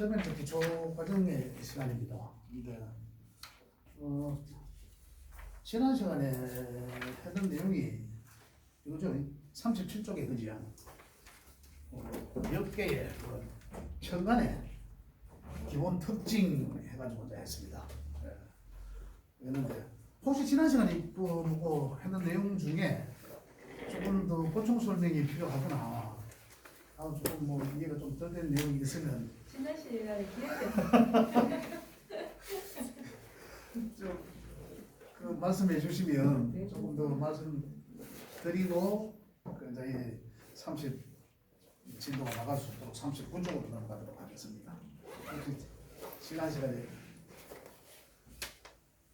처음에 기초 과정의 시간입니다. 근데 지난 시간에 했던 내용이 이거죠. 37쪽에 그지요. 몇 개의 천간의 기본 특징 해가지고 이제 했습니다. 했는데 혹시 지난 시간에 보고 했던 내용 중에 조금 더 보충 설명이 필요하거나 조금 뭐 이해가 좀 덜 된 내용이 있으면 지난 시간에 기억이 그 말씀해 주시면 조금 더 말씀드리고 저희 30 진도가 나갈 수 있도록 39쪽으로 넘어가도록 하겠습니다. 지난 시간에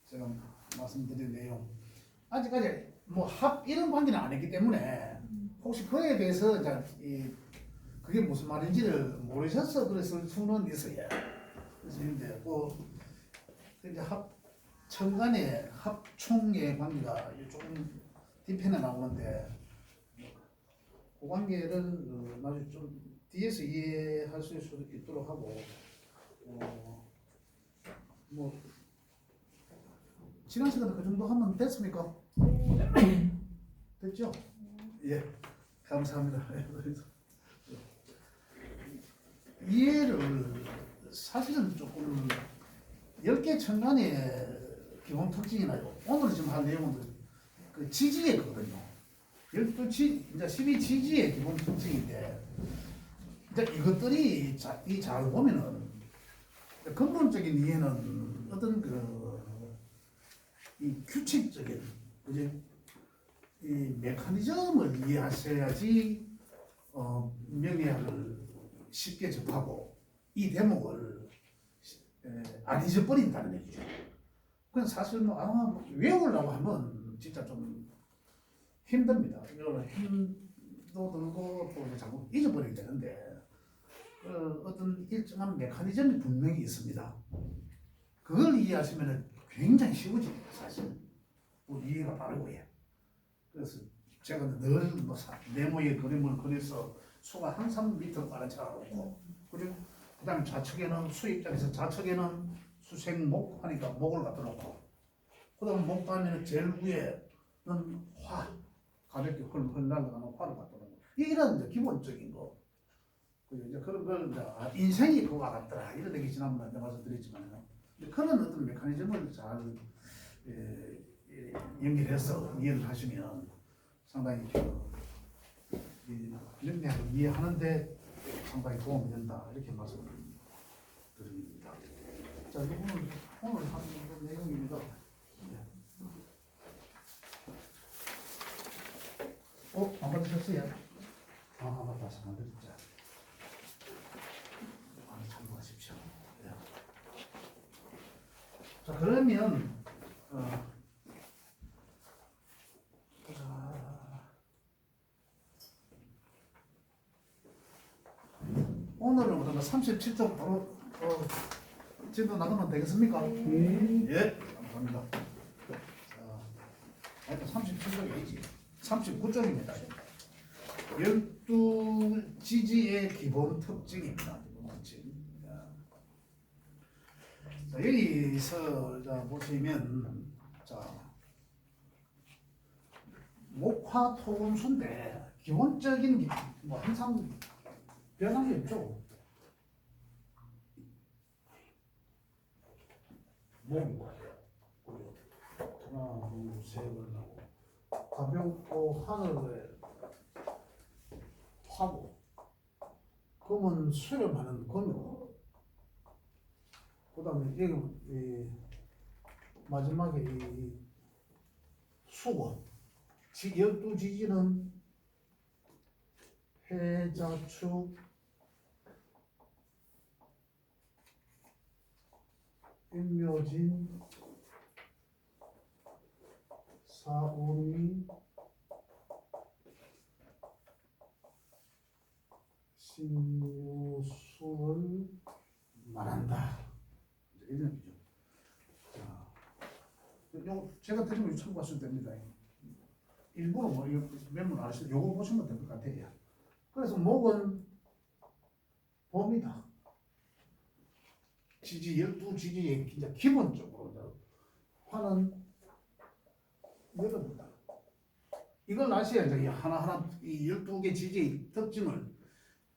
제가 말씀드린 내용 아직까지 뭐 합 이런 관계는 안 했기 때문에 혹시 그에 대해서 그게 무슨 말인지를 모르셔서 그랬을 수는 있어요. 그래서 이제 이제 천간의 합총의 관계가 조금 뒤편에 나오는데 그 관계를 나중에 좀 뒤에서 이해할 수 있도록 하고 뭐 지난 시간에 그 정도 하면 됐습니까? 됐죠? 예, 감사합니다. 이해를 사실은 조금 10개 천간의 기본 특징이나요. 오늘 지금 할 내용은 그 지지의 거거든요. 12지, 이제 12지지의 기본 특징인데, 이제 이것들이 잘 보면은 근본적인 이해는 어떤 이 규칙적인 이 메커니즘을 이해하셔야지 명리학을 쉽게 접하고 이 대목을 안 잊어버린다는 얘기죠. 그건 사실 외우려고 하면 진짜 좀 힘듭니다. 힘도 들고 또 자꾸 잊어버리게 되는데 어떤 일정한 메커니즘이 분명히 있습니다. 그걸 이해하시면 굉장히 쉬워집니다. 사실 이해가 빠르고요. 그래서 제가 늘 네모의 그림을 그려서 수가 항상 밑으로 깔아쳐놓고 그리고 그다음 좌측에는 수 입장에서 좌측에는 수생목 하니까 목을 갖다 놓고 그다음 목 다음에는 제일 위에는 화 가볍게 흘러가는 화를 갖다 놓고 이런 이제 기본적인 거 이제 그런 걸 이제 인생이 그와 같더라 이런 얘기 지난번에 말씀드렸지만 그런 어떤 메커니즘을 잘 연결해서 이해를 하시면 상당히 명리학을 이해하는데 상당히 도움이 된다 이렇게 말씀드립니다. 자, 이거는 오늘 하는 내용입니다. 안 받으셨어요? 맞다, 만들자. 참고하십시오. 네. 자, 그러면 오늘은 그러면 37쪽 바로 진도 나가면 되겠습니까? 예, 감사합니다. 자, 37쪽이지. 39쪽입니다. 12지지의 기본 특징입니다. 기본 특징. 자, 여기서 보시면 목화토금수인데 기본적인 뭐 항상 변한 게 없죠. 목이고 하나, 둘, 셋을 나고 가볍고 하늘에 화고 금은 수렴하는 금이고 그 다음에 여기 마지막에 이 수고 12지지는 해자축 임묘진 사오미 신유수를 말한다. 이런 얘기죠. 자, 제가 드리면 참고하셔도 됩니다. 일부러 뭐 몇문 아시죠? 요거 보시면 될 것 같아요. 그래서 목은 봄이다. 지지 12지지의 이제 기본적으로 이제 화는 여러분다. 이걸 아셔야 이제 하나하나 이 12개 지지의 특징을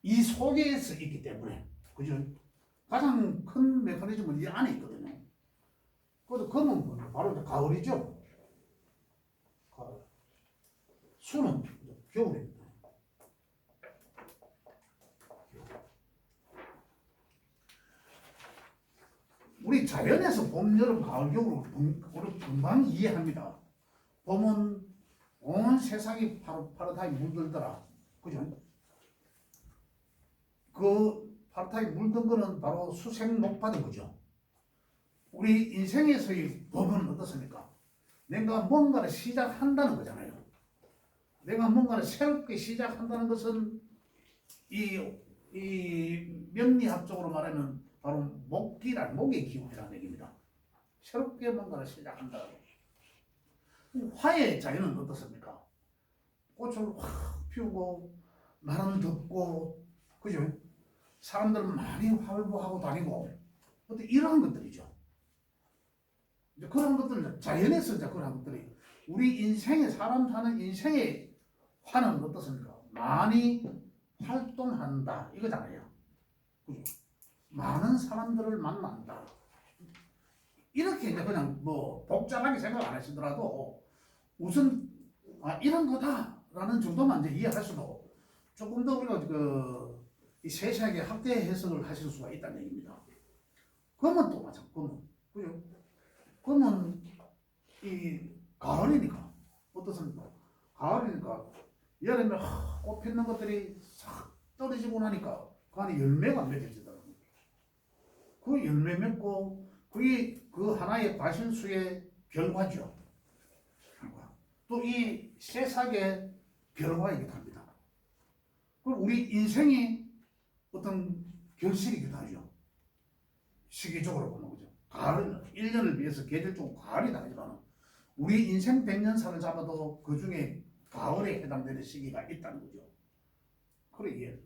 이 속에서 있기 때문에 그죠? 가장 큰 메커니즘은 이 안에 있거든요. 그래서 검은 바로 이제 가을이죠. 가을. 수는 겨울입니다. 우리 자연에서 봄, 여름, 가을, 겨울을 금방 이해합니다. 봄은 온 세상이 파릇파릇하게 물들더라. 그죠? 그 파릇하게 물든 거는 바로 수색 녹파된 거죠. 우리 인생에서의 봄은 어떻습니까? 내가 뭔가를 시작한다는 거잖아요. 내가 뭔가를 새롭게 시작한다는 것은 이 명리학적으로 말하면 바로 목의 기운이라는 얘기입니다. 새롭게 뭔가를 시작한다. 화의 자연은 어떻습니까? 꽃을 확 피우고 나는 덥고 그죠? 사람들은 많이 활보하고 다니고 어떤 이러한 것들이죠. 이제 그런 것들 자연에서 이제 그런 것들이 우리 인생에 사람 사는 인생의 화는 어떻습니까? 많이 활동한다 이거잖아요. 그죠? 많은 사람들을 만난다. 이렇게 이제 그냥 뭐 복잡하게 생각 안 하시더라도 우선 이런 거다라는 정도만 이제 이해할 수도 조금 더 우리가 이 세세하게 확대 해석을 하실 수가 있다는 얘기입니다. 그러면 또 마찬가지. 그죠? 그러면 이 가을이니까 어떻습니까? 가을이니까 여름에 꽃 피는 것들이 싹 떨어지고 나니까 그 안에 열매가 맺어지더라고요. 그 열매 맺고 그게 그 하나의 과실수의 결과죠. 또 이 새싹의 결과이기도 합니다. 그리고 우리 인생이 어떤 결실이기도 하죠. 시기적으로 보면 거죠. 가을, 1년을 위해서 계절적으로 가을이 나지만 우리 인생 100년사를 잡아도 그 중에 가을에 해당되는 시기가 있다는 거죠. 그래,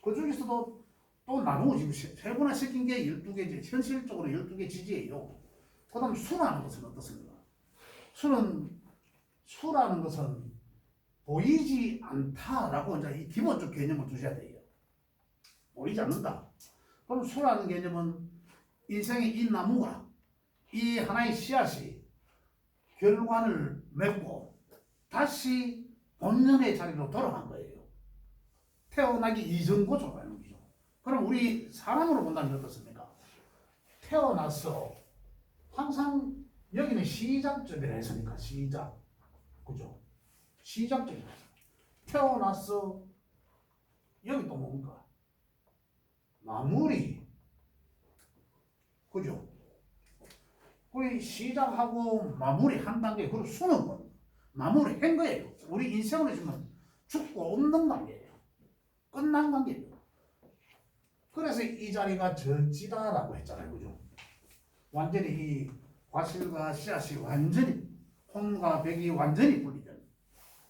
그 중에서도 또 나누고 지금 세분화 시킨 게 12개, 현실적으로 12개 지지예요. 그 다음 수라는 것은 어떻습니까? 수라는 것은 보이지 않다라고 이제 이 기본적 개념을 두셔야 돼요. 보이지 않는다. 그럼 수라는 개념은 인생의 이 나무가 이 하나의 씨앗이 결과를 맺고 다시 본연의 자리로 돌아간 거예요. 태어나기 이전 고조로 하는 거죠. 그럼 우리 사람으로 본다면 어떻습니까? 태어나서 항상 여기는 시작점이라 했으니까 시작. 그죠? 시작점이라. 태어나서 여기 또 뭔가 마무리. 그죠? 우리 시작하고 마무리 한 단계, 그리고 수는 뭐 마무리 한 거예요. 우리 인생으로 지금 죽고 없는 관계예요. 끝난 관계예요. 그래서 이 자리가 절지다라고 했잖아요. 그죠? 완전히 이 과실과 씨앗이 완전히 홍과 백이 완전히 분리된.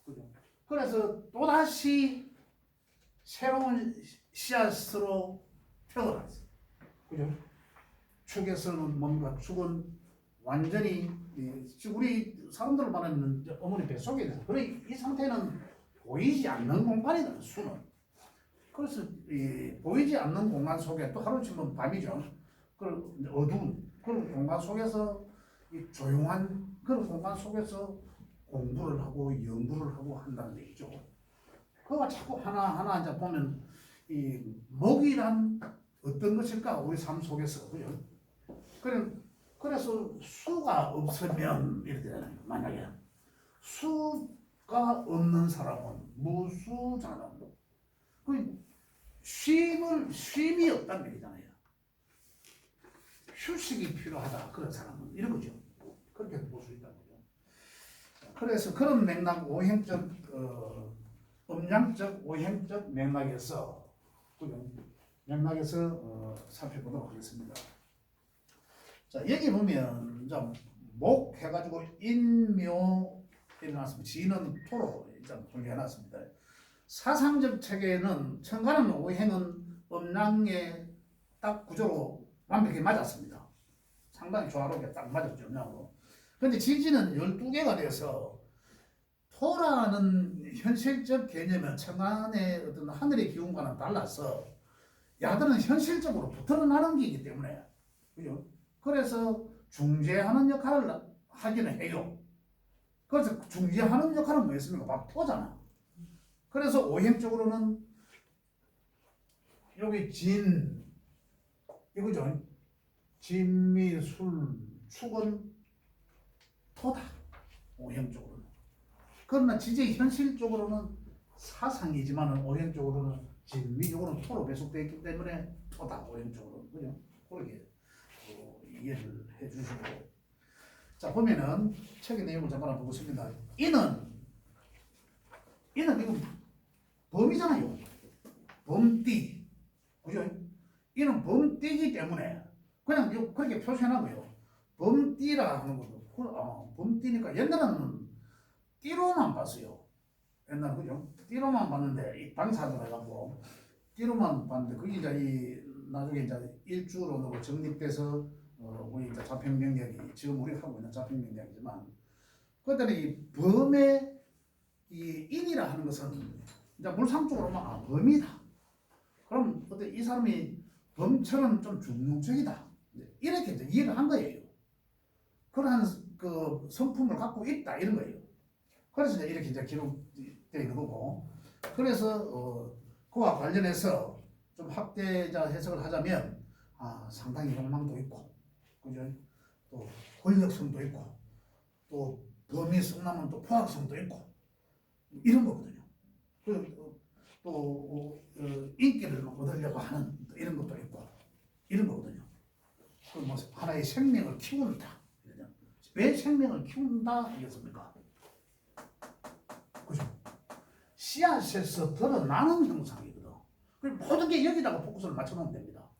그죠? 그래서 또다시 새로운 씨앗으로 태어났어요. 그죠? 축에서는 뭔가 축은 완전히 우리 사람들 말하면 어머니 뱃속에 대해서 그래 이 상태는 보이지 않는 공간이다. 수는. 그래서 보이지 않는 공간 속에 또 하루치면 밤이죠. 그런 어두운 그런 공간 속에서 이 조용한 그런 공간 속에서 공부를 하고 연구를 하고 한다는 얘기죠. 그거 자꾸 하나하나 이제 보면 이 먹이란 어떤 것일까 우리 삶 속에서 그죠? 그래서 수가 없으면 이렇게 되잖아요. 만약에 수가 없는 사람은 무수잖아. 그 쉼이 없다는 얘기잖아요. 휴식이 필요하다 그런 사람은 이런 거죠. 그렇게 볼 수 있다는 거죠. 그래서 그런 맥락 오행적 음양적 오행적 맥락에서 살펴보도록 하겠습니다. 자 여기 보면 목 해가지고 인묘 해놨습니다. 지는 토로 일단 정리해놨습니다. 사상적 체계는 천간은 오행은 음양의 딱 구조로 완벽히 맞았습니다. 상당히 조화롭게 딱 맞았죠. 근데 지지는 12개가 돼서 토라는 현실적 개념은 천간의 어떤 하늘의 기운과는 달라서 야들은 현실적으로 붙어나는 게이기 때문에 그죠? 그래서 중재하는 역할을 하기는 해요. 그래서 중재하는 역할은 뭐였습니까? 바로 토잖아. 그래서 오행적으로는 여기 진 이거죠. 진미술 축은 토다. 오행적으로는. 그러나 지지 현실적으로는 사상이지만 오행적으로는 진미적으로는 토로 배속되어 있기 때문에 토다. 오행적으로는. 그죠? 그렇게 이해를 해주시고. 자, 보면은 책의 내용을 잠깐 보겠습니다. 이는 이건 범이잖아요. 범띠. 그죠? 이는 범띠이기 때문에 그냥 그렇게 표현하고요. 범띠라 하는 것도 범띠니까 옛날에는 띠로만 봤어요. 옛날 그죠? 띠로만 봤는데 이 방사들 해갖고 띠로만 봤는데 그게 이제 나중에 이제 일주로 정립돼서 우리 이제 자평명령이 지금 우리가 하고 있는 자평명령이지만 그때는 이 범의 이 인이라 하는 것은 이제 물상적으로만 범이다. 그럼 어때 이 사람이 범처럼 좀 중용적이다. 이렇게 이제 이해를 한 거예요. 그러한 그 성품을 갖고 있다 이런 거예요. 그래서 이제 이렇게 이제 기록되어 있는 거고. 그래서 그와 관련해서 좀 학대자 해석을 하자면 상당히 욕망도 있고, 그죠? 또 권력성도 있고, 또 범위 성나면 또 포악성도 있고 이런 거거든요. 또 인기를 얻으려고 하는 이런 것도 있고 이런 거거든요. 뭐 하나의 생명을 키운다. 왜 생명을 키운다 이겠습니까? 그죠? 씨앗에서 드러나는 형상이거든. 모든 게 여기다가 포커스를 맞춰놓으면 됩니다.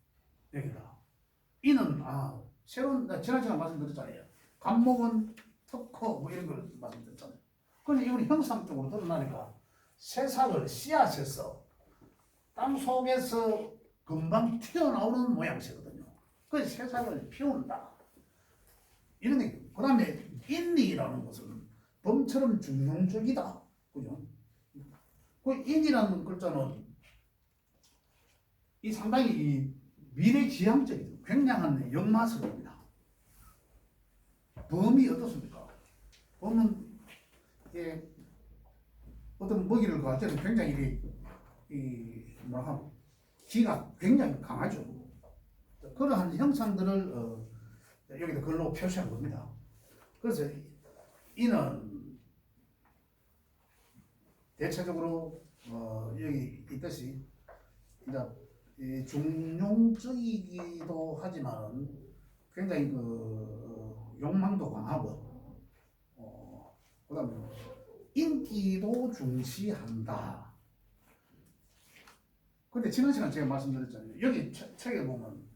여기다. 이는 새로운 지난 시간 말씀드렸잖아요. 간목은 특허 뭐 이런 걸 말씀드렸잖아요. 그런데 이건 형상적으로 드러나니까 새싹을 씨앗에서 땅 속에서 금방 튀어나오는 모양새거든요. 그래서 새싹을 피운다. 이런 게. 그 다음에 인리라는 것은 범처럼 중용적이다. 그죠? 그 인이라는 글자는 이 상당히 이 미래지향적이죠. 굉장한 역마설입니다. 범이 어떻습니까? 범은 어떤 먹이를 가할 때는 굉장히 기가 굉장히 강하죠. 그러한 형상들을 여기다 글로 표시한 겁니다. 그래서 이는 대체적으로 여기 있듯이 이제 중용적이기도 하지만 굉장히 욕망도 강하고 그다음에 인기도 중시한다. 근데 지난 시간 제가 말씀드렸잖아요. 여기 책에 보면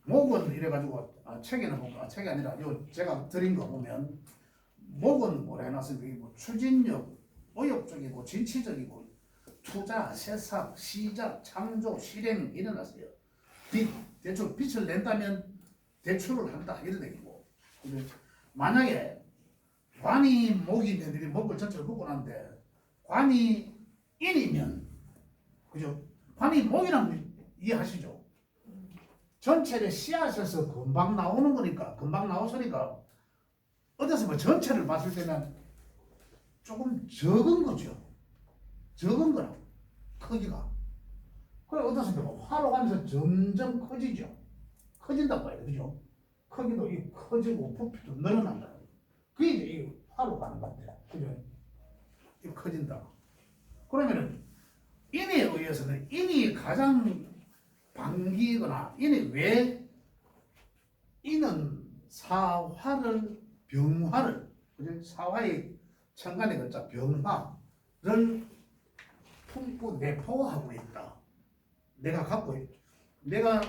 목은 이래가지고 책에는 보면 책이 아니라 요 제가 드린 거 보면 목은 뭐라 해놨으면 뭐 추진력, 의욕적이고 진취적이고 투자, 새싹, 시작, 창조, 실행 일어났어요. 대출 빚을 낸다면 대출을 한다 이런 얘기고. 만약에 관이 목이면 우리 목을 전체를 묶고 나는데 관이 인이면 그죠? 관이 목이라면 이해하시죠? 전체를 씨앗에서 금방 나오는 거니까 금방 나왔으니까 어디서 뭐 전체를 봤을 때는 조금 적은 거죠. 적은 거라 크기가. 그래 어디서 활로가면서 점점 커지죠. 커진다고 해요, 그죠? 크기도 커지고 부피도 늘어난다. 그게 이제 이 화로 가는 것 같아요. 그죠? 이 커진다. 그러면은 인에 의해서는 인이 가장 반기거나 인이 이는 사화를 병화를 그죠? 사화의 천간의 글자 병화를 품고 내포하고 있다. 내가 갖고 있다. 내가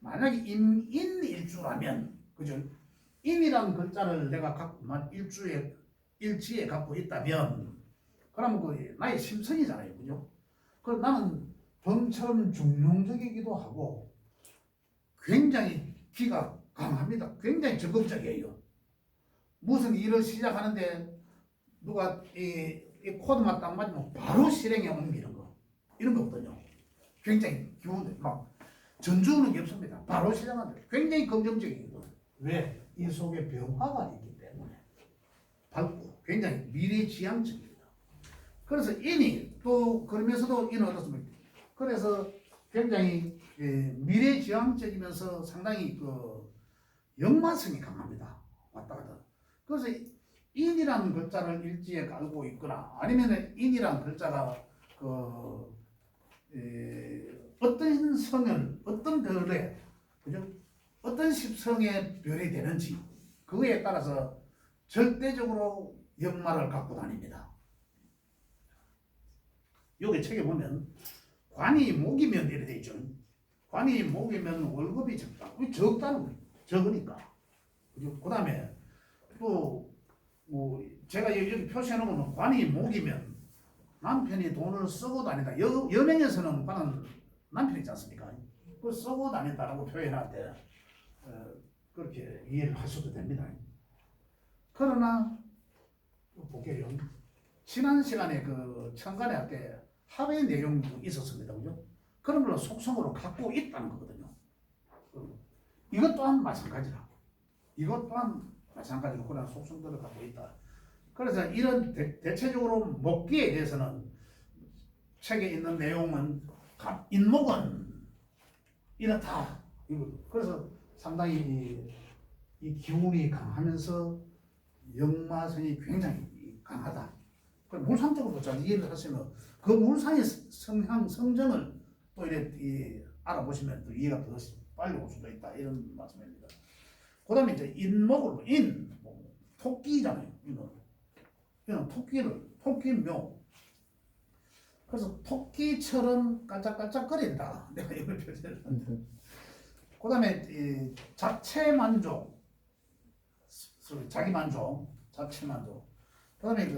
만약에 인일주라면 그죠? 인이라는 글자를 내가 갖고만 일지에 갖고 있다면 그러면 그 나의 심성이잖아요, 그죠? 그럼 나는 범처럼 중용적이기도 하고 굉장히 기가 강합니다. 굉장히 적극적이에요. 무슨 일을 시작하는데 누가 이 코드만 딱 맞으면 바로 실행에 옮기는 거 이런 거거든요. 굉장히 기운이 막 전주는 게 없습니다. 바로 시작하는데 굉장히 긍정적이거든요. 왜? 이 속에 변화가 있기 때문에 밝고 굉장히 미래지향적입니다. 그래서 인이 또 그러면서도 인은 어떻습니까? 그래서 굉장히 미래지향적이면서 상당히 그 연관성이 강합니다. 왔다 갔다. 그래서 인이라는 글자를 일지에 깔고 있거나 아니면 인이라는 글자가 그 어떤 성은 어떤 별에 그죠? 어떤 십성의 별이 되는지 그거에 따라서 절대적으로 연말을 갖고 다닙니다. 여기 책에 보면 관이 목이면 이렇게 돼 있죠. 관이 목이면 월급이 적다. 왜 적다는 거예요? 적으니까. 그 다음에 또 뭐 제가 여기 표시해 놓은 거는 관이 목이면 남편이 돈을 쓰고 다닌다. 여명에서는 관은 남편이지 않습니까? 그 쓰고 다닌다라고 표현할 때 그렇게 이해를 할 수도 됩니다. 그러나 볼게요. 지난 시간에 그 천간에 할 때 합의 내용도 있었습니다. 그죠? 그런 걸 속성으로 갖고 있다는 거거든요. 이것 또한 마찬가지라. 이것 또한 마찬가지로 그런 속성들을 갖고 있다. 그래서 이런 대체적으로 먹기에 대해서는 책에 있는 내용은 인목은 이렇다. 그래서 상당히 이 기운이 강하면서 역마성이 굉장히 강하다. 물상적으로 잘 이해를 하시면 그 물상의 성향, 성정을 또 이렇게 알아보시면 또 이해가 더 빨리 올 수도 있다. 이런 말씀입니다. 그 다음에 이제 인목으로, 토끼잖아요. 이는 토끼묘. 그래서 토끼처럼 깔짝깔짝거린다. 내가 이걸 표현을 한다. 그 다음에 자체만족, 자기만족, 자체만족. 그 다음에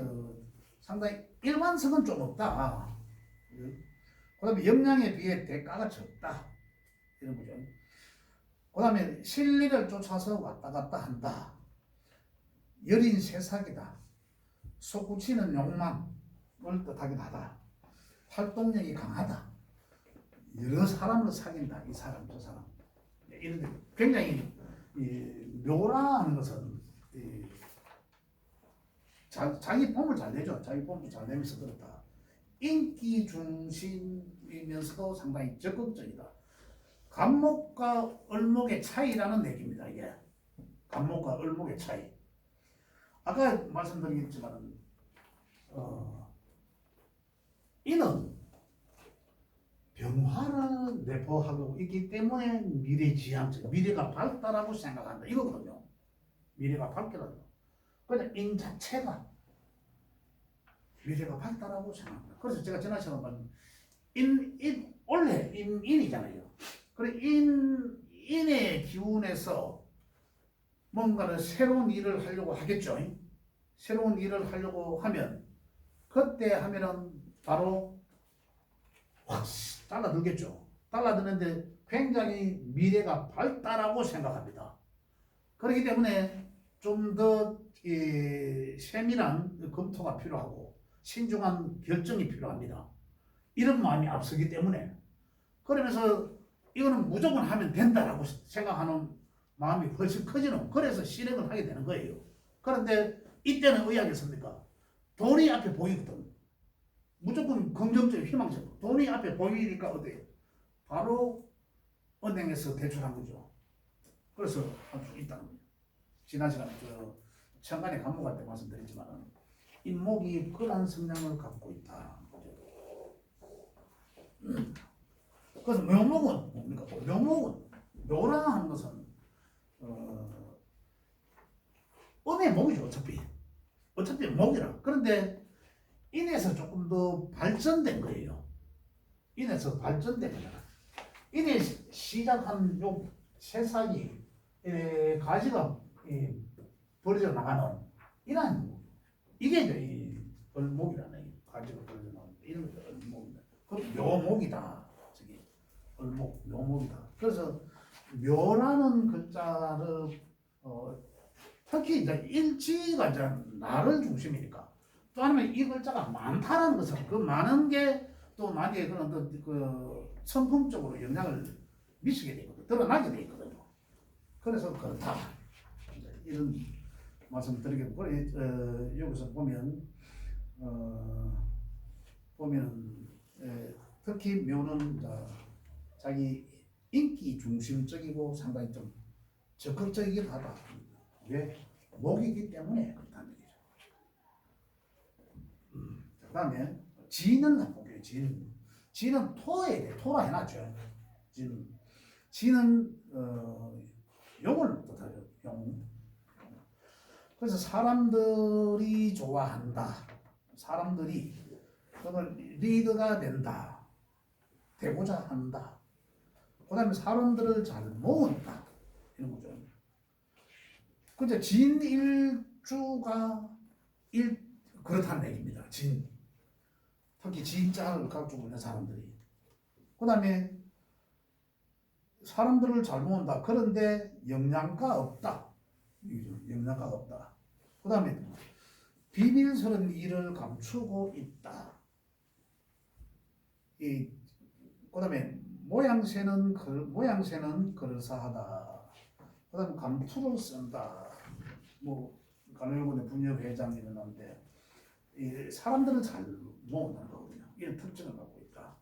상당히 일관성은 좀 없다. 그 다음에 역량에 비해 대가가 적다. 이런 거죠. 그 다음에 실리를 쫓아서 왔다 갔다 한다. 여린 새싹이다. 솟구치는 욕망을 뜻하긴 하다. 활동력이 강하다. 여러 사람을 사귄다. 이 사람 저 사람. 이런데 굉장히 묘라하는 것은 자기 폼을 잘 내죠. 자기 폼도 잘 내면서 그렇다. 인기 중심이면서도 상당히 적극적이다. 간목과 을목의 차이라는 얘기입니다. 이게 간목과 을목의 차이. 아까 말씀드리겠지만 이는 변화를 내포하고 있기 때문에 미래지향적, 미래가 밝다라고 생각한다. 이거거든요. 미래가 밝게라도. 그냥 인 자체가 미래가 밝다라고 생각합니다. 그래서 제가 지난 시간에 말씀, 원래 인이잖아요. 그래 인의 기운에서 뭔가를 새로운 일을 하려고 하겠죠. 새로운 일을 하려고 하면 그때 하면은 바로 확 달라들겠죠. 달라드는데 굉장히 미래가 밝다라고 생각합니다. 그렇기 때문에 좀 더 세밀한 검토가 필요하고 신중한 결정이 필요합니다. 이런 마음이 앞서기 때문에 그러면서 이거는 무조건 하면 된다라고 생각하는 마음이 훨씬 커지는 그래서 실행을 하게 되는 거예요. 그런데 이때는 의학이었습니까? 돈이 앞에 보이거든. 무조건 긍정적, 희망적. 돈이 앞에 보이니까 어때요? 바로 은행에서 대출한 거죠. 그래서 할 수 있다는 거예요. 지난 시간에 천간에 간목할 때 말씀드렸지만 인목이 그러한 성향을 갖고 있다. 그래서 묘목은 뭡니까? 묘목은 묘라 하는 것은 음의 목이죠. 어차피 목이라. 그런데 인에서 조금 더 발전된 거예요. 인에서 발전된 거잖아. 인에 시작한 요 새싹이 가지가 벌어져 나가는 이런 이게 이 을목이라는 가지가 벌어져 나가는 이런 게 을목이다. 그 묘목이다. 저기 을목 묘목이다. 그래서 묘라는 글자를 특히 이제 일지가 이제 나를 중심이니까 또 하나는 이 글자가 많다라는 것은 그 많은 게 또 나에게 그런 그 성품적으로 영향을 미치게 되거든, 드러나게 돼 있거든요. 그래서 그렇다 이런 말씀 드리겠고, 여기서 보면 보면 특히 묘는 자기 인기 중심적이고 상당히 좀 적극적이기도 하다. 왜? 목이기 때문에 그렇다는 얘기죠. 그 다음에 지는 한번 볼게요. 지는 토에 토라 해놨죠. 지는 용을 뜻하죠. 용. 그래서 사람들이 좋아한다. 사람들이 그걸 리더가 된다. 되고자 한다. 그 다음에 사람들을 잘 모은다. 이런 거죠. 그죠? 진일주가 그렇다는 얘기입니다. 특히 진자를 가지고 있는 사람들이. 그 다음에 사람들을 잘 모은다. 그런데 역량가 없다. 역량가 없다. 그 다음에 비밀스러운 일을 감추고 있다. 그 다음에 모양새는 그럴싸하다. 그 다음에 감투를 쓴다. 뭐 간헐군의 분녀 회장이 일어났는데 사람들을 잘 모으는 거거든요. 이런 특징을 갖고 있다.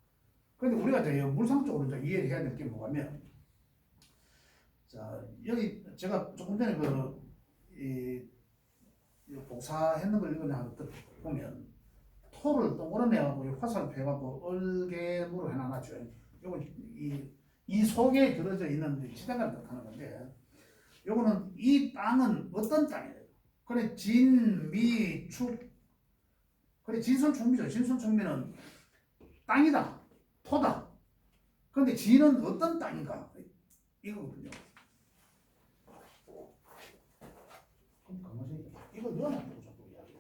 그런데 우리가 이제 물상적으로 이제 이해해야 될 게 뭐냐면, 자 여기 제가 조금 전에 복사했는 걸 이거는 보면 토를 동그라미 하고 화살표 해갖고 얼개무로 해놔놨죠. 요거 이 속에 들어져 있는 지장을 뜻하는 건데, 요거는 이 땅은 어떤 땅이에요? 그래 진미축, 그래 진솔충미죠. 진솔충미는 땅이다, 토다. 그런데 진은 어떤 땅인가? 이거거든요. 그럼 강아지 이거 넣어놔도 자꾸 이야기.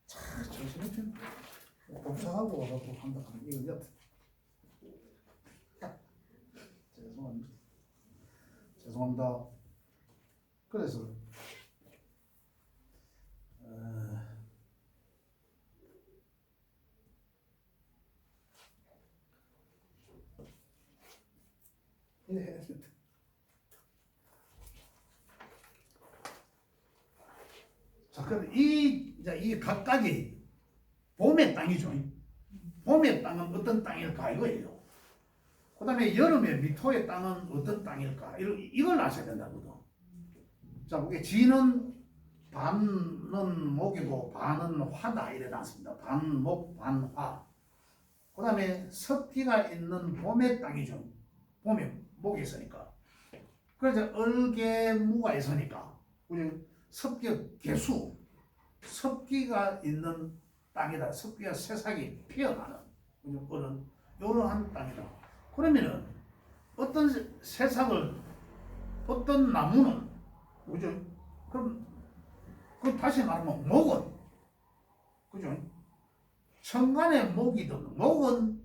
참 정신없이 복사하고 와갖고 한다 하면 이거 몇? 죄송합니다. 그래서 자, 그럼 이 각각이 봄의 땅이죠. 봄의 땅은 어떤 땅일까 이거예요. 그 다음에 여름에 미토의 땅은 어떤 땅일까 이걸 아셔야 된다거든. 자, 그게 지는 반은 목이고 반은 화다 이래 놨습니다. 반목 반화. 그 다음에 습기가 있는 봄의 땅이죠. 봄에 목이 있으니까. 그래서 얼개무가 있으니까 습기 개수, 습기가 있는 땅이다. 습기가 새싹이 피어나는 이런 땅이다. 그러면은 어떤 새싹을 어떤 나무는 그죠? 그럼 다시 말하면 목은 그죠? 천간의 목이든 목은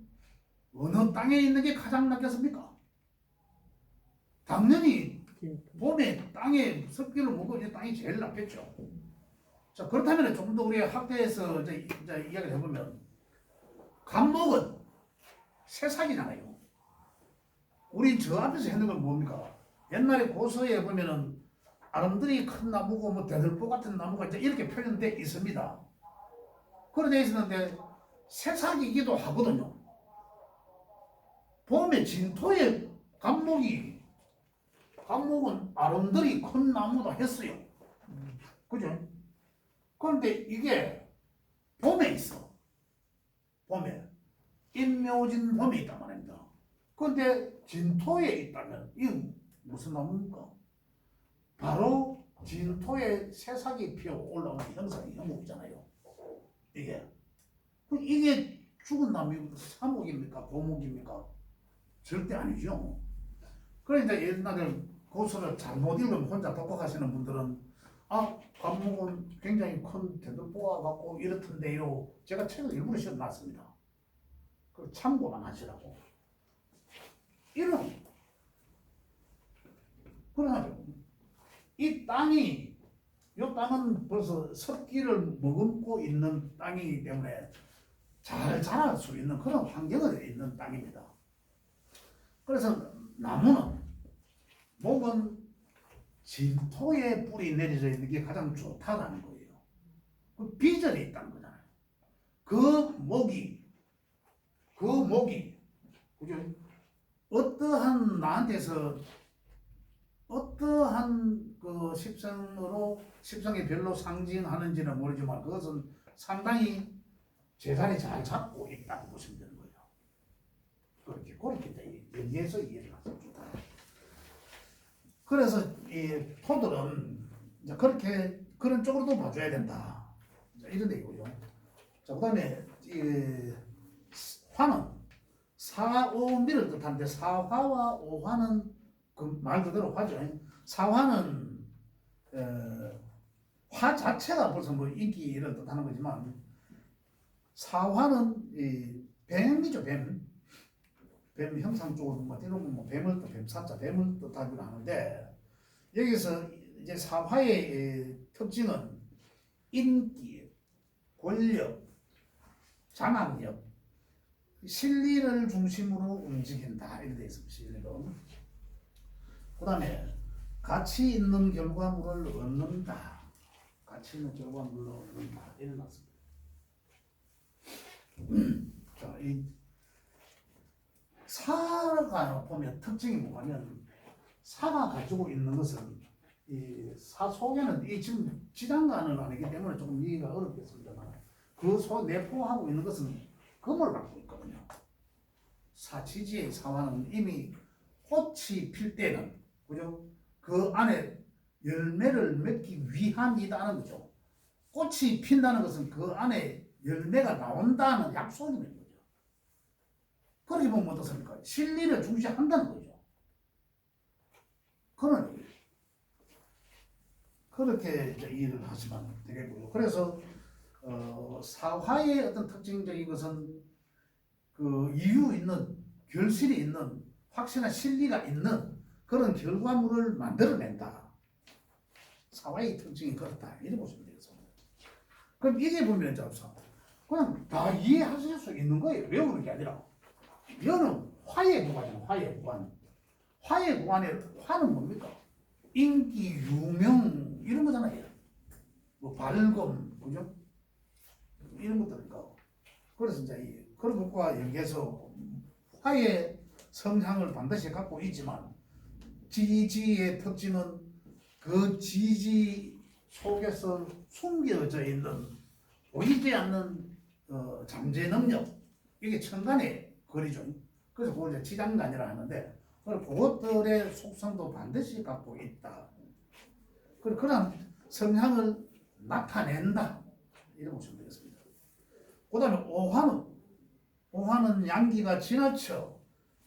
어느 땅에 있는 게 가장 낫겠습니까? 당연히 봄에 땅에 습기를 먹고 이제 땅이 제일 낫겠죠. 자, 그렇다면 좀 더 우리 학교에서 이제 이야기를 해보면 간목은 새싹이잖아요. 우리 저 앞에서 했는 건 뭡니까? 옛날에 고서에 보면은 아름드리 큰 나무고 뭐 대들보 같은 나무가 이제 이렇게 표현돼 있습니다. 그렇게 있었는데 새싹이기도 하거든요. 봄에 진토에 간목은 아름드리 큰 나무다 했어요. 그죠? 그런데 이게 봄에 있어. 봄에. 임묘진 봄에 있단 말입니다. 그런데 진토에 있다면 이건 무슨 나무입니까? 바로 진토에 새싹이 피어 올라오는 형상이 형목이잖아요. 이게 죽은 나무입니까? 사목입니까? 고목입니까? 절대 아니죠. 그러니까 옛날에 고서를 잘못 읽으면 혼자 독학하시는 분들은 간목은 굉장히 큰 대들보가 갖고 이렇던데요. 제가 책을 일부러 씌워놨습니다. 그 참고만 하시라고. 이런 그러나요. 이 땅이 이 땅은 벌써 습기를 머금고 있는 땅이기 때문에 잘 자랄 수 있는 그런 환경에 있는 땅입니다. 그래서 나무는 목은 진토에 뿌리 내려져 있는 게 가장 좋다라는 거예요. 그 비전이 있다는 거잖아요. 그 목이 그죠? 어떠한 나한테서 어떠한 그 십성의 별로 상징하는지는 모르지만 그것은 상당히 제자리 잘 잡고 있다고 보시면 되는 거예요. 그렇게 여기에서 이해를 하십니다. 그래서 이 토들은 이제 그렇게 그런 쪽으로도 봐줘야 된다. 이런 얘기고요. 자, 그다음에 이 화는 사오미를 뜻하는데 사화와 오화는 그 말 그대로 화죠. 사화는 화 자체가 벌써 뭐 인기를 뜻하는 거지만 사화는 이 뱀이죠. 뱀 형상 쪽으로 뭐 이런 뭐 뱀을 뜻 뱀사자 뱀을 뜻하기도 하는데 여기서 이제 사화의 특징은 인기, 권력, 장악력, 실리를 중심으로 움직인다 이렇게 돼 있습니다. 실리로. 그다음에 가치 있는 결과물을 얻는다. 가치 있는 결과물을 얻는다 이런 말씀입니다. 자, 이 사가 보면 특징이 뭐냐면 사가 가지고 있는 것은 이 사 속에는 이 지금 지장간을 아니기 때문에 조금 이해가 어렵겠습니다만 그 속 내포하고 있는 것은 금을 갖고 있거든요. 사지지의 사화는 이미 꽃이 필 때는 그죠? 그 안에 열매를 맺기 위함이다는 거죠. 꽃이 핀다는 것은 그 안에 열매가 나온다는 약속이는 거죠. 그렇게 보면 어떻습니까? 실리를 중시한다는 거죠. 그런 그렇게 이제 이해를 하시면 되겠고요. 그래서 사화의 어떤 특징적인 것은 그 이유 있는 결실이 있는 확실한 실리가 있는 그런 결과물을 만들어낸다. 사화의 특징이 그렇다. 이렇게 보시면 되겠습니다. 그럼 이게 보면 그냥 다 이해하실 수 있는 거예요. 외우는 게 아니라. 이거는 화의 구간이에요. 화의 구간. 화의 구간에 화는 뭡니까? 인기, 유명 이런 거잖아요. 뭐 발금, 그죠? 이런 것들이니까. 그래서 이제 그런 것과 연계해서 화의 성향을 반드시 갖고 있지만 지지의 특징은 그 지지 속에서 숨겨져 있는 보이지 않는 잠재 능력 이게 천간의 거리죠. 그래서 그걸 이제 지장간이라 하는데 그것들의 속성도 반드시 갖고 있다. 그런 성향을 나타낸다. 이런 보시면 되겠습니다. 그 다음에 오화는 양기가 지나쳐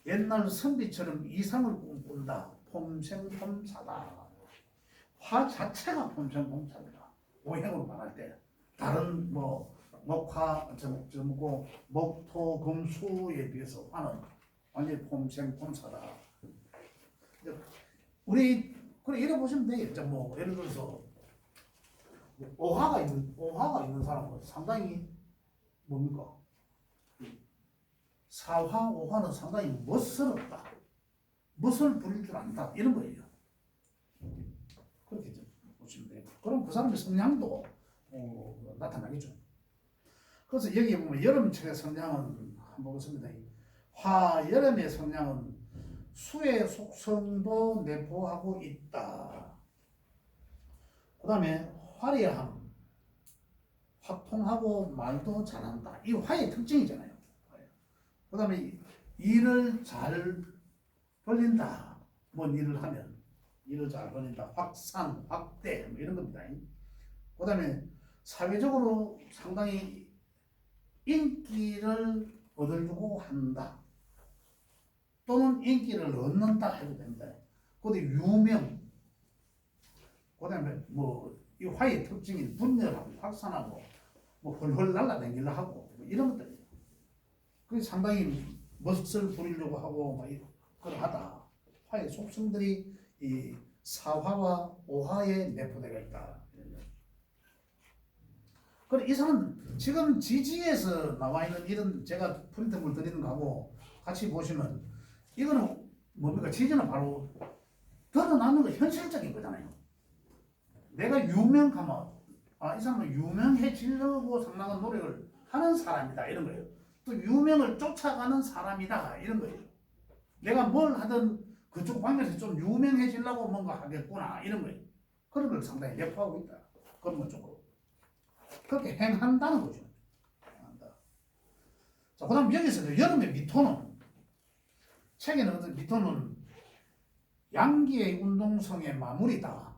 옛날 선비처럼 이상을 꿈꾼다. 폼생폼사다. 화 자체가 폼생폼사다. 오행으로 말할 때 다른 뭐 목화, 목토, 금수에 비해서 화는 완전히 폼생폼사다. 우리 그래 이래 보시면 되겠죠. 뭐 예를 들어서 오화가 있는 사람은 상당히 뭡니까? 사화, 오화는 상당히 멋스럽다. 멋을 부릴 줄 안다. 이런 거예요. 그렇게 보시면 돼요. 그럼 그 사람의 성향도 나타나겠죠. 그래서 여기 보면 여름철의 성향은 한번 보겠습니다. 여름의 성향은 수의 속성도 내포하고 있다. 그 다음에 화려함, 화통하고 말도 잘한다. 이 화의 특징이잖아요. 그 다음에 일을 잘 벌린다. 뭔 일을 하면 일을 잘 벌린다. 확산, 확대 뭐 이런 겁니다. 그 다음에 사회적으로 상당히 인기를 얻으려고 한다. 또는 인기를 얻는다 해도 됩니다. 그다음에 유명, 그다음에 뭐 이 화의 특징인 분열하고 확산하고 뭐 헐헐 날아다니려 하고 뭐 이런 것들이에요. 그 상당히 멋을 부리려고 하고 막 그러하다. 화의 속성들이 이 사화와 오화에 내포되어 있다. 그래 이 사람 지금 지지에서 나와 있는 이런 제가 프린트물 드리는 거하고 같이 보시면 이거는 뭡니까? 지지는 바로 드러나는 거 현실적인 거잖아요. 내가 유명하면 이 사람은 유명해지려고 상당한 노력을 하는 사람이다 이런 거예요. 또 유명을 쫓아가는 사람이다 이런 거예요. 내가 뭘 하든 그쪽 방면에서 좀 유명해지려고 뭔가 하겠구나 이런 거예요. 그런 걸 상당히 내포하고 있다. 그런 것 쪽으로 그렇게 행한다는 거죠. 자, 그다음 여기서 여름의 미토는 책에는 어떤 미토는 양기의 운동성의 마무리다.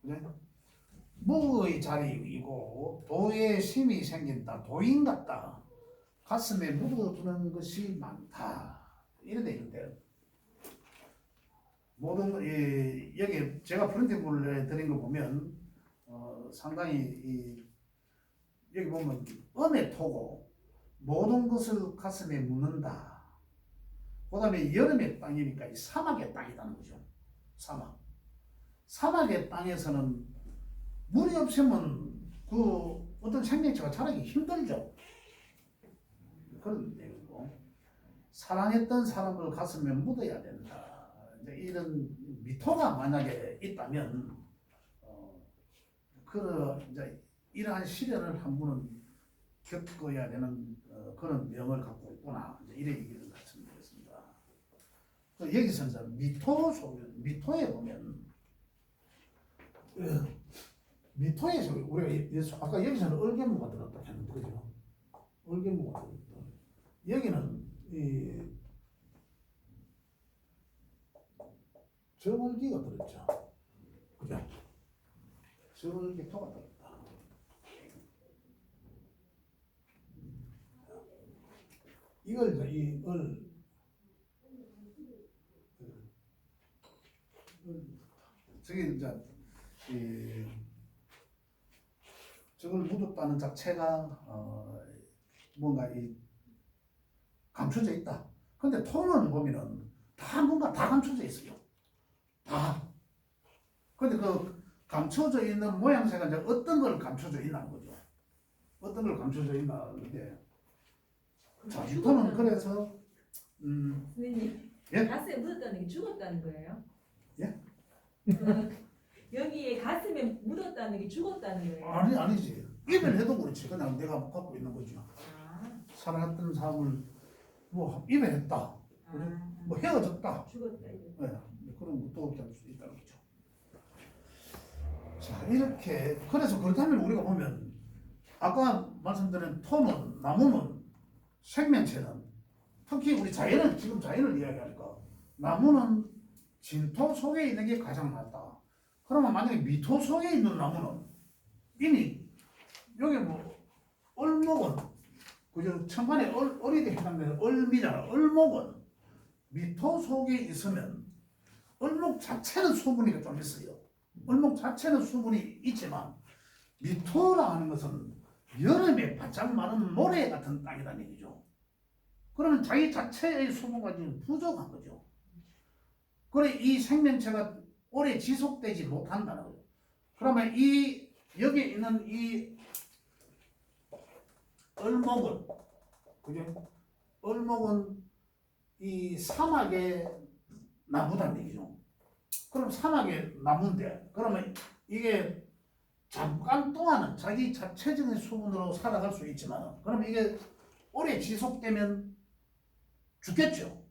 그래? 무의 자리이고 도의 심이 생긴다. 도인 같다. 가슴에 묻어두는 것이 많다. 이래 돼 있는데요. 모든 여기 제가 프린트물에 드린 거 보면 상당히 여기 보면 은의 토고 모든 것을 가슴에 묻는다. 그 다음에 여름의 땅이니까 이 사막의 땅이라는 거죠. 사막의 땅에서는 물이 없으면 그 어떤 생명체가 자라기 힘들죠. 그런 내용이고 사랑했던 사람을 가슴에 묻어야 된다. 이제 이런 미토가 만약에 있다면 이제 이러한 시련을 한 분은 겪어야 되는 그런 명을 갖고 있구나. 이제 이런 얘기를 말씀드렸습니다. 여기서 이제 미토에 보면 미토에서 우리가 아까 여기서는 얼개무가 들었다 했는데 그죠? 얼개무가 들었다. 여기는 이 정월기가 들었죠. 그죠? 정월기토가 들었다. 이걸 이제 저기 이제 저걸 묻었다는 자체가 뭔가 감춰져 있다. 근데 톤은 보면은 뭔가 다 감춰져 있어요. 다. 근데 그 감춰져 있는 모양새가 이제 어떤 걸 감춰져 있나 거죠. 어떤 걸 감춰져 있나 이게. 자, 미토는 그래서 선생님, 예? 가슴에 묻었다는 게 죽었다는 거예요? 예? 여기에 가슴에 묻었다는 게 죽었다는 거예요? 아니지. 이별해도 그렇지. 그냥 내가 갖고 있는 거죠. 사랑했던 사람을 뭐 이별했다. 뭐 헤어졌다. 죽었다. 네, 그런 것도 될 수 있다는 거죠. 자, 이렇게 그래서 그렇다면 우리가 보면 아까 말씀드린 토는 나무는 생명체는 특히 우리 자연은 지금 자연을 이야기하니까 나무는 진토 속에 있는 게 가장 낫다. 그러면 만약에 미토 속에 있는 나무는 이미 여기 뭐 얼목은 그저 천간에 얼이 해당되는 얼미잖아. 얼목은 미토 속에 있으면 얼목 자체는 수분이 좀 있어요. 얼목 자체는 수분이 있지만 미토라 하는 것은 여름에 바짝 마른 모래 같은 땅이라는 얘기죠. 그러면 자기 자체의 수분과 지금 부족한 거죠. 그래 이 생명체가 오래 지속되지 못한다는 거죠. 그러면 여기 있는 이 얼목은 그죠? 얼목은 이 사막의 나무다는 얘기죠. 그럼 사막의 나무인데 그러면 이게 잠깐 동안은 자기 자체적인 수분으로 살아갈 수 있지만 그럼 이게 오래 지속되면 죽겠죠.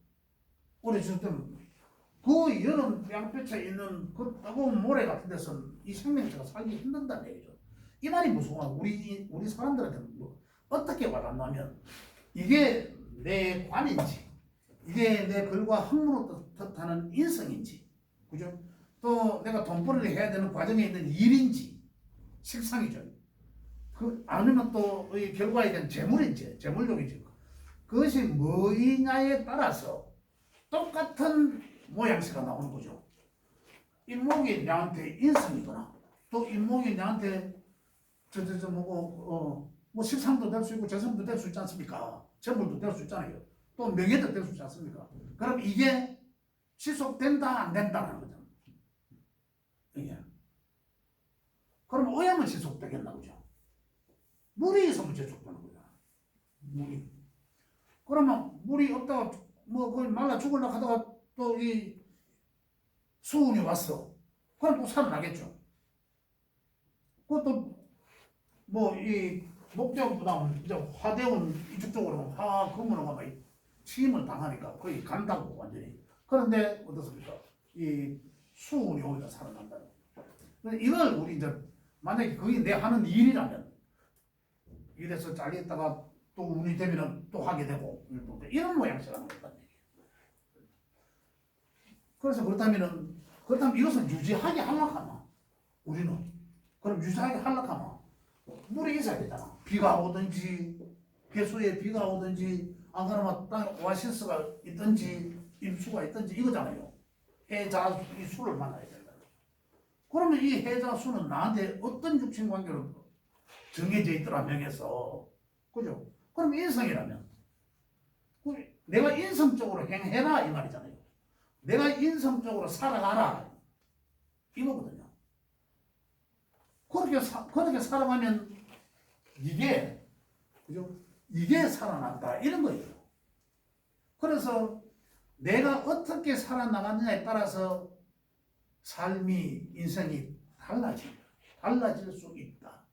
오래 지속되면 그 여름 양볕에 있는 그 뜨거운 모래 같은 데서는 이 생명체가 살기 힘든다는 얘기죠. 이 말이 무슨 말? 우리 사람들한테는 뭐 어떻게 와닿냐면 이게 내 관인지 이게 내 글과 학문으로 뜻하는 인성인지 그죠? 또 내가 돈벌이를 해야 되는 과정에 있는 일인지 식상이죠. 아니면 또 이 결과에 대한 재물인지 재물력인지 그것이 뭐이냐에 따라서 똑같은 모양새가 나오는 거죠. 인목이 나한테 인성이거나 또 인목이 나한테 뭐 식상도 될 수 있고 재성도 될 수 있지 않습니까? 재물도 될 수 있잖아요. 또 명예도 될 수 있지 않습니까? 그럼 이게 지속된다 안 된다는 거죠. 예. 그럼 어야만 지속되겠나 보죠. 물이 있으면 지속되는 거야. 물이. 그러면 물이 없다가 뭐 거의 말라 죽으려고 하다가 또 이 수온이 왔어. 그럼 또 살아나겠죠. 그것도 뭐 이 목적보다 이제 화대운 이쪽 쪽으로 화금으로 막 침을 당하니까 거의 간다고 완전히. 그런데 어떻습니까? 이 수온이 오히려 살아난다는 거예요. 이걸 우리 이제 만약에 그게 내 하는 일이라면 이래서 잘렸다가 또 운이 되면은 또 하게 되고 이런 모양새가 나온다는 얘기예요. 그래서 그렇다면 이것을 유지하게 하려고 하나 우리는 그럼 유지하게 하려고 하나 물이 있어야 되잖아. 비가 오든지 배수에 비가 오든지 안 그러면 땅에 오아시스가 있든지 임수가 있든지 이거잖아요. 해자 이 수를 만나야 된다. 그러면 이 해자 수는 나한테 어떤 육친 관계로 정해져 있더라 명에서 그죠? 그럼 인성이라면 내가 인성적으로 행해라 이 말이잖아요. 내가 인성적으로 살아가라 이거거든요. 그렇게 살아가면 이게 그죠? 이게 살아난다 이런 거예요. 그래서 내가 어떻게 살아나가느냐에 따라서 삶이 인생이 달라질 수 있다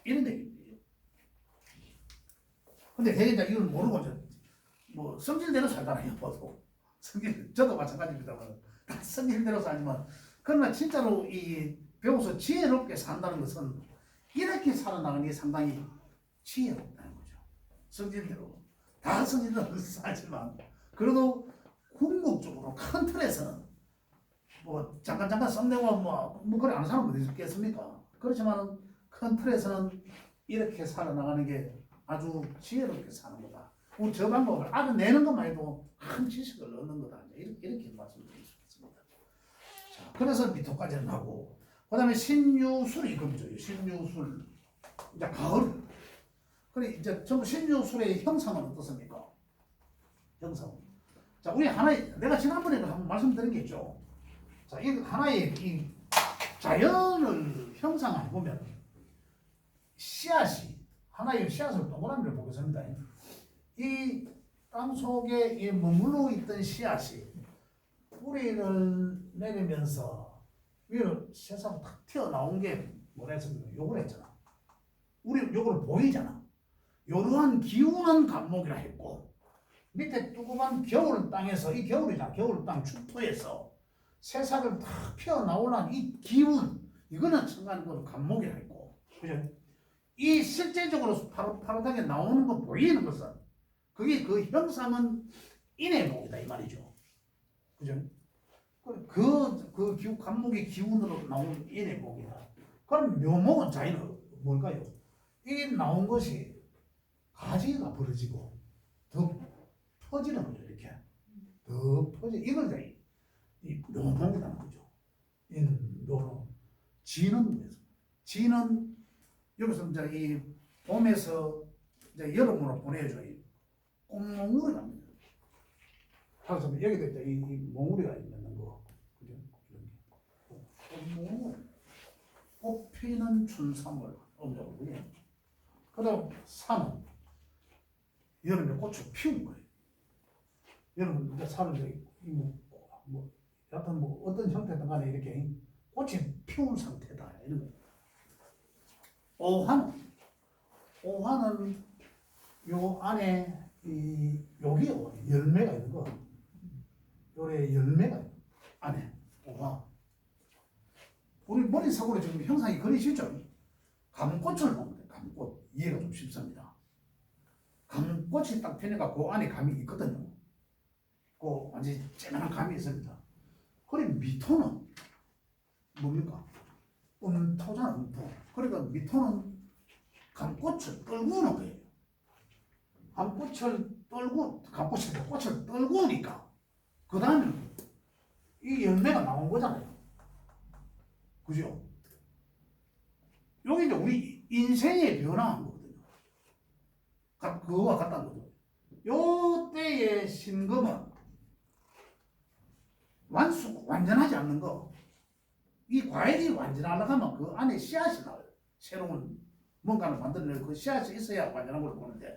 이런 얘기예요. 근데 대개 이걸 모르고 뭐 성질대로 살잖아요. 저도 마찬가지입니다만 성질대로 살지만 그러나 진짜로 이 배워서 지혜롭게 산다는 것은 이렇게 살아나가는 게 상당히 지혜롭다는 거죠. 성질대로 다 성질대로 살지만 그래도 궁극적으로 큰 틀에서는 뭐 잠깐 썸내고 뭐 그래 안 사는 분이 있겠습니까? 그렇지만 큰 틀에서는 이렇게 살아나가는 게 아주 지혜롭게 사는 거다. 저 방법을 알아내는 것만 해도 큰 지식을 얻는 거다. 이렇게 말씀드릴 수 있습니다. 자, 그래서 미토까지는 하고, 그 다음에 신유술이 금조예요. 신유술. 이제 가을. 그래, 이제 전부 신유술의 형상은 어떻습니까? 형상. 자, 우리 하나의, 내가 지난번에도 한번 말씀드린 게 있죠. 자, 이 하나의 이 자연을 형상을 보면, 씨앗이, 하나의 씨앗을 동그라미를 보겠습니다. 이 땅 속에 이 머물러 있던 씨앗이 뿌리를 내리면서 위로 세상 탁 튀어나온 게 뭐라 했습니까? 욕을 했잖아. 우리 욕을 보이잖아. 이러한 기운은 간목이라 했고 밑에 조그만 겨울 땅에서 이 겨울이잖아. 겨울 땅 축토에서 새싹을 탁 피어나오는 이 기운 이거는 청간으로 간목이라 했고 그죠? 이 실제적으로 파릇하게 나오는 거 보이는 것은 그게 그 형상은 인해목이다 이 말이죠. 그죠? 그 기운, 간목의 기운으로 나온 인해목이다. 그럼 묘목은 자기는 뭘까요? 이게 나온 것이 가지가 벌어지고 더 퍼지는 거죠. 이렇게 더 퍼지. 이걸 이 묘목이라는 거죠. 묘목. 지는 여기서 이제 이 봄에서 이제 여름으로 보내줘요. 꽃몽우리가 있는 그래서 여기도 이제 이 몽우리가 있는 거, 그죠? 꽃몽우리, 꽃 피는 춘삼월 음력이고요. 그다음 산은 여름에 꽃을 피운 거예요. 여러분 이제 산은 뭐 여하튼 뭐 어떤 형태든 간에 이렇게 꽃이 피운 상태다 이런 거예요. 오화는 요 안에 여기 열매가 있는 거, 요래 열매가 안에 오화. 우리 머릿속으로 지금 형상이 그리시죠? 감꽃을 보면 돼. 감꽃 이해가 좀 쉽습니다. 감꽃이 딱 피니까 그 안에 감이 있거든요. 그 완전히 쨍한 감이 있습니다. 그리고 미토는 뭡니까? 음토잖아, 음토. 그러니까 미토는 감꽃을 떨고 오는 거예요. 감꽃을 떨고 오니까 그 다음에 이 열매가 나온 거잖아요. 그죠? 여기 이제 우리 인생의 변화한 거거든요. 그거와 같다는 거죠. 요 때의 신금은 완전하지 않는 거. 이 과일이 완전하려고 하면 그 안에 씨앗이 나와요. 새로운 뭔가를 만들어낼 그 씨앗이 있어야 완전한 걸 보는데